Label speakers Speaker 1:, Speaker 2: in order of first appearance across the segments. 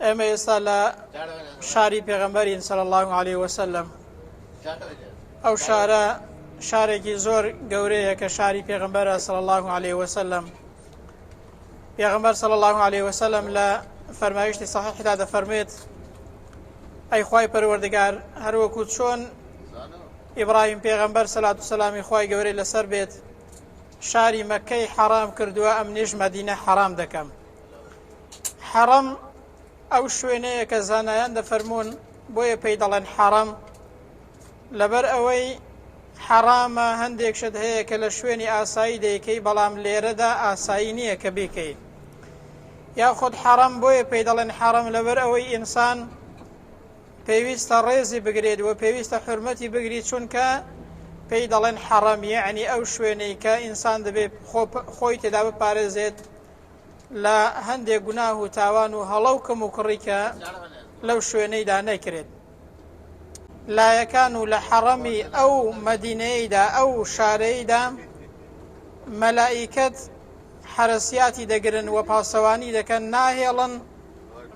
Speaker 1: ئێمە ئێستا لە شاری پێغەمبەرین صلی الله عليه وسلم. ئەو شارە شارێکی زۆر گەورەیە کە شاری پێغەمبەرە صلی الله عليه وسلم. پێغەمبەر صلی الله عليه وسلم لە فەرمایشتی صحیحدا دەفەرمێت ئەی خوای پەروەردگار هەروەکو چۆن ئیبراهیم پێغەمبەر سەلات و سەلامی خوای گەورەی لەسەر بێت شاری مەکەی حرام کردووە، ئەمنیش مەدینە حرام دەکەم. حرام ئەو شوێنەیە کە زانایان دەفەرمونون بۆیە پێی دەڵێن حرام لەبەر ئەوەی حرامە هەندێک شت هەیە کە لە شوێنی ئاسایی دەیکەی بەڵام لێرەدا ئاسایی نییە کە بیکەی. یاخود حرام بۆیە پێی دەڵێن حرام لەبەر ئەوەی ئینسان پێویستە ڕێزی بگرێت و پێویستە حرمەتی بگریت، چونکە پێی دەڵێن حرام یعنی ئەو شوێنەی کە ئینسان دەبێت خۆی تێدا بپارێزێت لە هەندێک گوناه و تاوان و هەڵە و کەم و کوڕی کە لەو شوێنەیدا نەیکرێت. لایەکان و لە حەڕەمی ئەو مەدینەیەدا ئەو شارەیەدا مەلائیکەت حرەسیاتی دەگرن و پاسەوانی دەکەن، ناهێڵن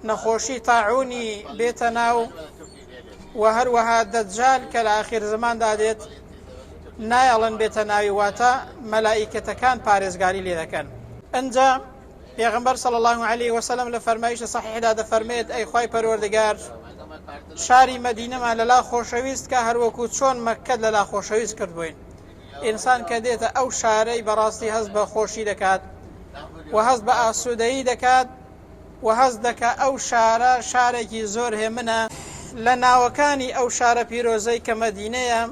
Speaker 1: نەخۆشی تاعونی بێتە ناو و هەروەها دەجال کە لە ئاخر زماندا دێت نایەڵن بێتە ناوی، واتە مەلائیکەتەکان پارێزگاری لێ دەکەن. ئەنجا پێغەمبەر صلی الله عليه وسلم لە فەرمایشە صحیحدا دەفەرمێت ئەی خوای پەروەردگار شاری مەدینەمان لەلا خۆشەویست کە هەروەکو چۆن مەککەت لەلا خۆشەویست کردبووین. ئینسان کە دێتە ئەو شارەی بەڕاستی هەست بە خۆشی دەکات و هەست بە ئاسوودەیی دەکات و هەست دەکە ئەو شارە شارێکی زۆر هێمنە لە ناوەکانی ئەو شارە پیرۆزەی کە مەدینەیە.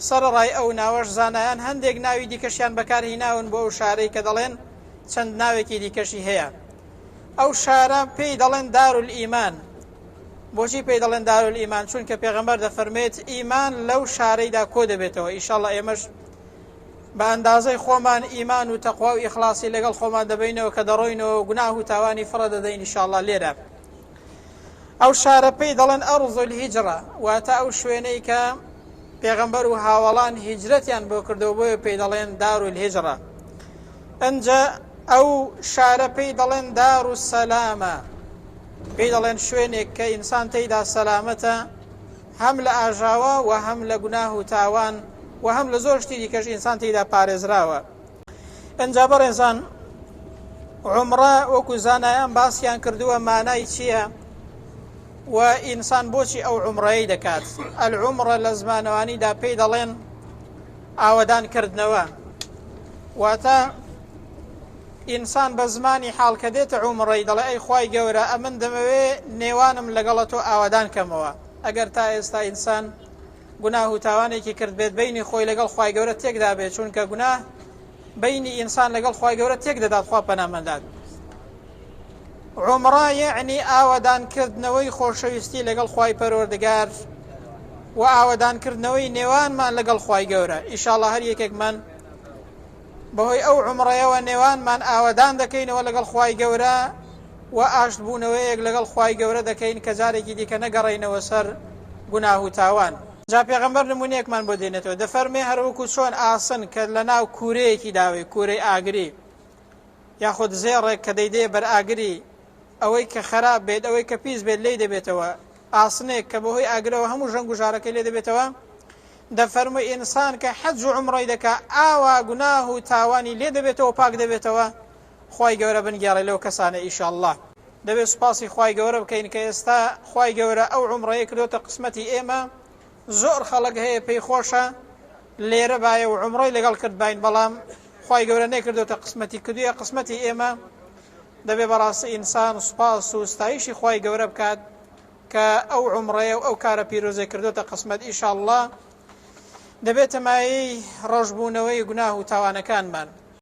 Speaker 1: سەرڕای ئەو ناوەش زانایان هەندێک ناوی دیکەشیان بەکارهێناون بۆ ئەو شارەی کە دەڵێن چەند ناوێکی دیکەشی هەیە. ئەو شارە پێی دەڵێن دارولئیمان. بۆچی پێی دەڵێن دارولئیمان؟ چونکە پێغەمبەر دەفەرمێت ئیمان لەو شارەیدا کۆ دەبێتەوە. ئیشاڵڵا ئێمەش بە ئەندازەی خۆمان ئیمان و تەقوا و ئیخلاسی لەگەڵ خۆمان دەبینەوە کە دەڕۆینەوە گوناه و تاوانی فڕە دەدەین ئیشاڵڵا لێرە. ئەو شارە پێی دەڵێن ئەرضول هیجرە، واتە ئەو شوێنەی کە پێغەمبەر و هاوڵان هیجرەتیان بۆ کردەوە، بۆیە پێی دەڵێن دارولهیجرە. ئەنجا ئەو شارە پێی دەڵێن دارولسەلامە، پێی دەڵێن شوێنێک کە ئینسان تێیدا سەلامەتە، هەم لە ئاژاوە و هەم لە گوناه و تاوان و هەم لە زۆر شتی دیکەش ئینسان تێیدا پارێزراوە. ئەنجا بەڕێزان عومرە وەکو زانایان باسییان کردووە مانای چییە و ئینسان بۆچی ئەو عومڕەیە دەکات. ئەلعومرە لە زمانەوانیدا پێی دەڵێن ئاوەدانکردنەوە، واتە ئینسان بە زمانی حاڵ کە دێتە عومڕەی دەڵێ ئەی خوای گەورە ئەمن دەمەوێ نێوانم لەگەڵە تۆ ئاوەدان کەمەوە. ئەگەر تا ئێستا ئینسان گوناه و تاوانێکی کرد بێت بینی خۆی لەگەڵ خوای گەورە تێکدا بێت، چونکە گوناه بینی ئینسان لەگەڵ خوای گەورە تێک دەدات، خوا پەنامەندات. عومڕە یعنی ئاوەدانکردنەوەی خۆشەویستی لەگەڵ خوای پەروەردگار و ئاوەدانکردنەوەی نێوانمان لەگەڵ خوای گەورە. ئیشاڵڵا هەر یەکێکمان بەهۆی ئەو عومڕەیەوە نێوانمان ئاوەدان دەکەینەوە لەگەڵ خوای گەورە و ئاشتبوونەوەیەک لەگەڵ خوای گەورە دەکەین کە جارێکی دیکە نەگەڕێینەوە سەر گوناه و تاوان. جا پێغەمبەر نمونەیەکمان بۆ دێنێتەوە، دەفەرمێ هەروەکو چۆن ئاسن کە لە ناو کوورەیەکی داوێ، کوورەی ئاگری یاخود زێڕێک کە دەیدێ بەر ئاگری، ئەوەی کە خراپ بێت ئەوەی کە پیس بێت لێ دەبێتەوە، ئاسنێک کە بەهۆی ئاگرەوە هەموو ژەنگ و ژارەکەی لێ دەبێتەوە. دەفەرمووی ئینسان کە حەج و عومڕەی دەکا ئاوا گوناه و تاوانی لێ دەبێتەوە، پاک دەبێتەوە. خوای گەورە بنگێڕێ لەو کەسانە ئیشاءالله. دەبێت سوپاسی خوای گەورە بکەین کە ئێستا خوای گەورە ئەو عومڕەیە کردوتە قسمەتی ئێمە. زۆر خەڵک هەیە پێی خۆشە لێرە بایە و عومڕەی لەگەڵ کرد باین، بەڵام خوای گەورە نەکردوتە قسمەتی کردوویە قسمەتی ئێمە. دەبێ بەڕاستی ئینسان سوپاس و ستایشی خوای گەورە بکات کە ئەو عومڕەیە و ئەو کارە پیرۆزەی کردوتە قسمەت ئیشاءالله. دەبێتە مایەی ڕەشبوونەوەی گوناه و تاوانەکانمان.